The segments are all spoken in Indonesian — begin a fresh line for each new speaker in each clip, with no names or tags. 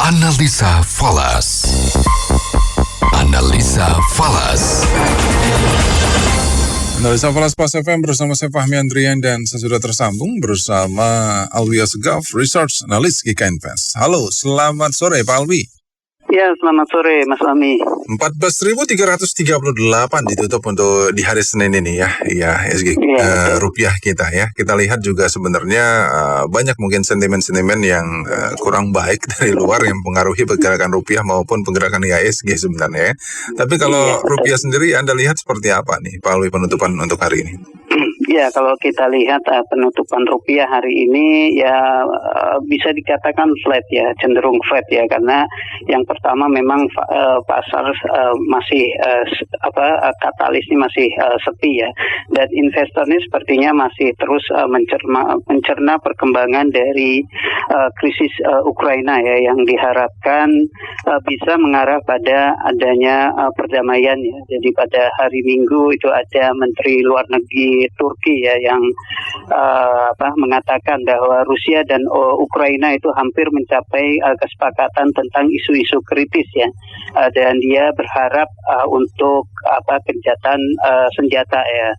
Analisa Falas. Analisa Falas.
Analisa Falas Pas FM bersama saya Fahmi Andrian dan saya sudah tersambung bersama Alwi Asgaf, Research Analyst GK Invest. Halo, selamat sore Pak Alwi.
Ya, selamat sore Mas Fahmi.
14.338 ditutup untuk di hari Senin ini ya, SG, rupiah kita ya. Kita lihat juga sebenarnya banyak mungkin sentimen-sentimen yang kurang baik dari luar yang mempengaruhi pergerakan rupiah maupun pergerakan IHSG sebenarnya. Tapi kalau rupiah sendiri Anda lihat seperti apa nih Pak Alwi penutupan untuk hari ini?
Ya, kalau kita lihat penutupan rupiah hari ini ya bisa dikatakan flat ya, cenderung flat ya, karena yang pertama memang pasar masih katalisnya masih sepi ya, dan investor ini sepertinya masih terus mencerna perkembangan dari krisis Ukraina ya, yang diharapkan bisa mengarah pada adanya perdamaian ya. Jadi pada hari Minggu itu ada Menteri Luar Negeri Turki ya yang mengatakan bahwa Rusia dan Ukraina itu hampir mencapai kesepakatan tentang isu-isu kritis ya, dan dia berharap untuk gencatan senjata ya.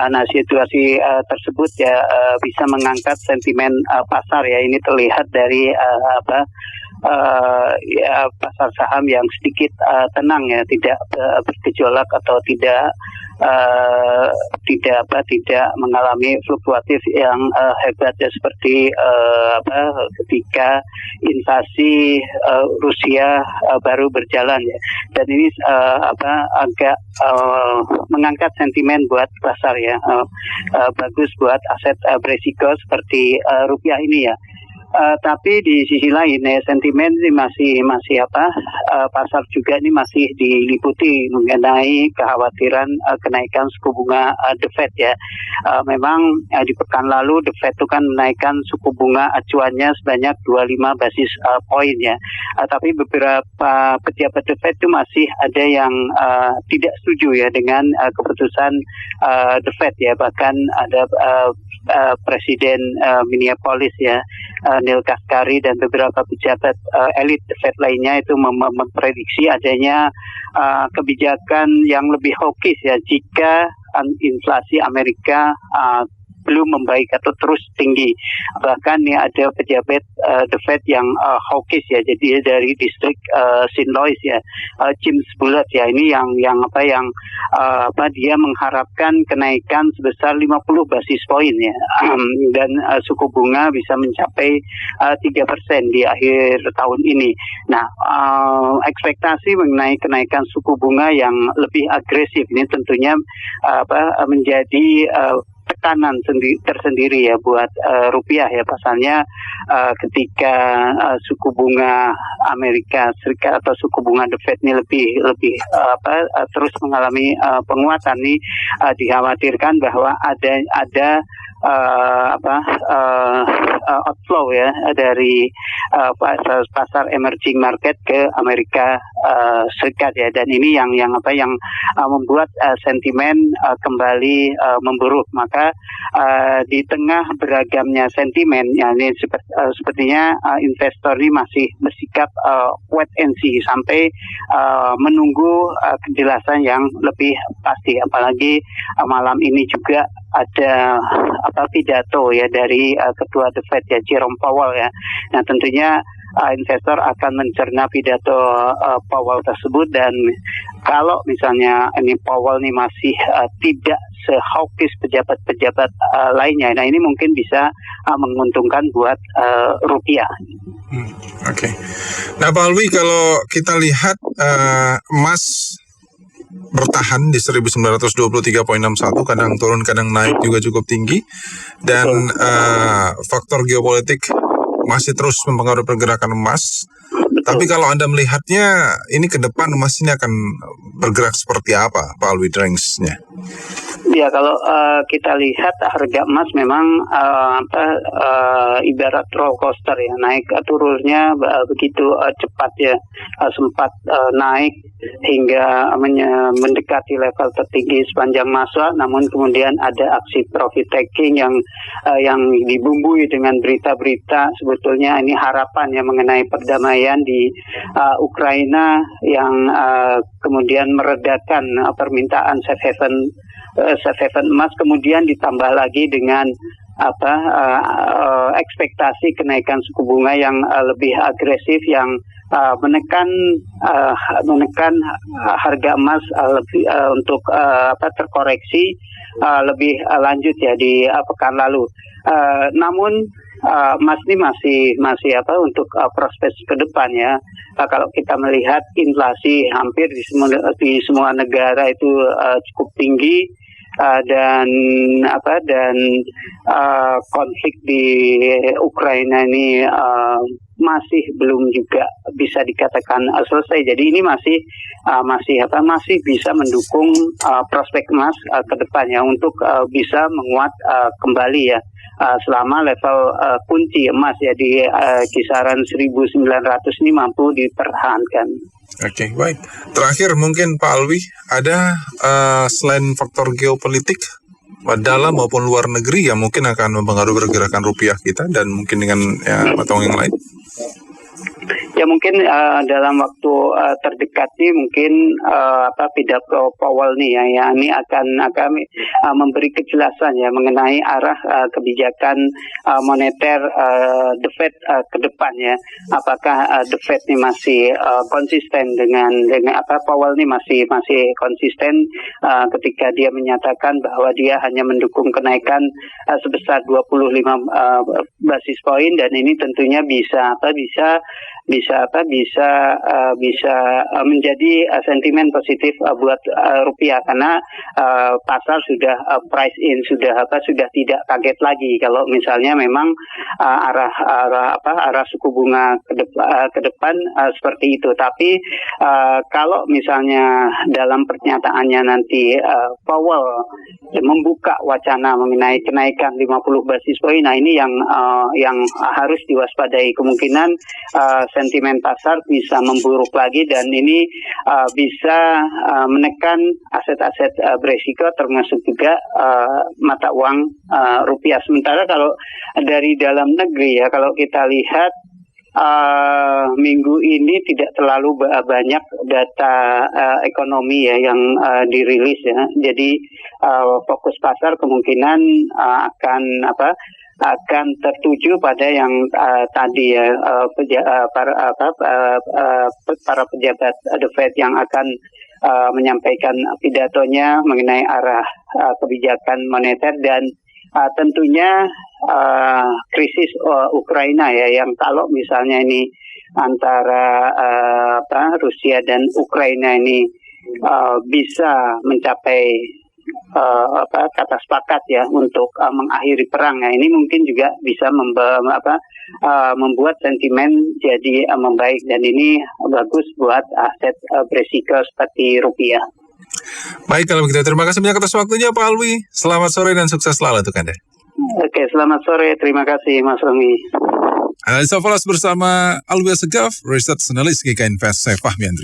Nah, situasi tersebut ya bisa mengangkat sentimen pasar ya. Ini terlihat dari pasar saham yang sedikit tenang ya, tidak bergejolak atau tidak mengalami fluktuatif yang hebat ya, seperti ketika invasi Rusia baru berjalan ya, dan ini agak mengangkat sentimen buat pasar ya, bagus buat aset beresiko seperti rupiah ini ya. Tapi di sisi lain ya, sentimen ini masih pasar juga ini masih diliputi mengenai kekhawatiran kenaikan suku bunga The Fed ya. Memang di pekan lalu The Fed itu kan menaikkan suku bunga acuannya sebanyak 25 basis poin ya. Tapi beberapa pejabat The Fed itu masih ada yang tidak setuju ya dengan keputusan The Fed ya. Bahkan ada Presiden Minneapolis ya, Neil Kashkari, dan beberapa pejabat elit The Fed lainnya itu memprediksi adanya kebijakan yang lebih hawkish ya jika inflasi Amerika belum membaik atau terus tinggi. Bahkan ya ada pejabat The Fed yang hawkish ya, jadi dari distrik St. Louis ya, James Bullard ya, ini yang dia mengharapkan kenaikan sebesar 50 basis poin ya, dan suku bunga bisa mencapai 3% di akhir tahun ini. Nah, ekspektasi mengenai kenaikan suku bunga yang lebih agresif ini tentunya menjadi tekanan tersendiri ya buat rupiah ya. Pasalnya ketika suku bunga Amerika Serikat atau suku bunga The Fed ini lebih terus mengalami penguatan nih, dikhawatirkan bahwa ada outflow ya dari pasar emerging market ke Amerika Serikat ya, dan ini yang membuat sentimen kembali memburuk. Maka di tengah beragamnya sentimen ya, ini sepertinya investor ini masih bersikap wait and see sampai menunggu kejelasan yang lebih pasti, apalagi malam ini juga ada pidato ya dari ketua The Fed ya, Jerome Powell ya. Nah, tentunya investor akan mencerna pidato Powell tersebut, dan kalau misalnya ini Powell ini masih tidak se-hawkish pejabat-pejabat lainnya, nah ini mungkin bisa menguntungkan buat rupiah.
Oke. Nah Pak Alwi, kalau kita lihat emas bertahan di 1923.61, kadang turun kadang naik juga cukup tinggi, dan faktor geopolitik masih terus mempengaruhi pergerakan emas. Tapi kalau Anda melihatnya ini ke depan emas ini akan bergerak seperti apa Pak Alwi, range-nya?
Ya, kalau kita lihat harga emas memang ibarat roller coaster ya, naik turunnya begitu cepat ya, sempat naik hingga mendekati level tertinggi sepanjang masa, namun kemudian ada aksi profit taking yang dibumbui dengan berita-berita sebetulnya ini harapan ya mengenai perdamaian di Ukraina yang kemudian meredakan permintaan safe haven emas, kemudian ditambah lagi dengan ekspektasi kenaikan suku bunga yang lebih agresif yang menekan harga emas lebih untuk terkoreksi lebih lanjut ya di pekan lalu. Namun emas ini masih untuk prospek ke depan ya. Kalau kita melihat inflasi hampir di semua negara itu cukup tinggi. Dan konflik di Ukraina ini masih belum juga bisa dikatakan selesai. Jadi ini masih bisa mendukung prospek emas ke depannya untuk bisa menguat kembali ya. Selama level kunci emas ya di kisaran 1.900 ini mampu dipertahankan.
Oke, baik. Terakhir mungkin Pak Alwi, ada selain faktor geopolitik dalam maupun luar negeri yang mungkin akan mempengaruhi pergerakan rupiah kita dan mungkin dengan atau yang lain?
Ya mungkin dalam waktu terdekat nih mungkin pidato Powell nih ya ini akan memberi kejelasan ya mengenai arah kebijakan moneter The Fed ke depan ya. Apakah The Fed nih masih konsisten dengan Powell nih masih konsisten ketika dia menyatakan bahwa dia hanya mendukung kenaikan sebesar 25 basis poin, dan ini tentunya bisa menjadi sentimen positif buat rupiah, karena pasar sudah price in, sudah tidak kaget lagi kalau misalnya memang arah suku bunga ke depan seperti itu. Tapi kalau misalnya dalam pernyataannya nanti Powell membuka wacana mengenai kenaikan 50 basis poin, nah ini yang harus diwaspadai. Kemungkinan sentimen pasar bisa memburuk lagi, dan ini bisa menekan aset-aset beresiko termasuk juga mata uang rupiah. Sementara kalau dari dalam negeri ya, kalau kita lihat minggu ini tidak terlalu banyak data ekonomi ya yang dirilis ya. Jadi fokus pasar kemungkinan akan tertuju pada yang tadi ya, para pejabat The Fed yang akan menyampaikan pidatonya mengenai arah kebijakan moneter, dan tentunya krisis Ukraina ya, yang kalau misalnya ini antara Rusia dan Ukraina ini bisa mencapai kata sepakat ya untuk mengakhiri perang. Nah, ini mungkin juga bisa membuat sentimen jadi membaik, dan ini bagus buat aset beresiko seperti rupiah.
Baik, kalau begitu terima kasih banyak atas waktunya Pak Alwi. Selamat sore dan sukses selalu untuk Anda.
Oke, selamat sore. Terima kasih Mas Romi.
Analisa Falas bersama Alwi Assegaf, Research Analyst GK Invest, saya Fahmi Andri.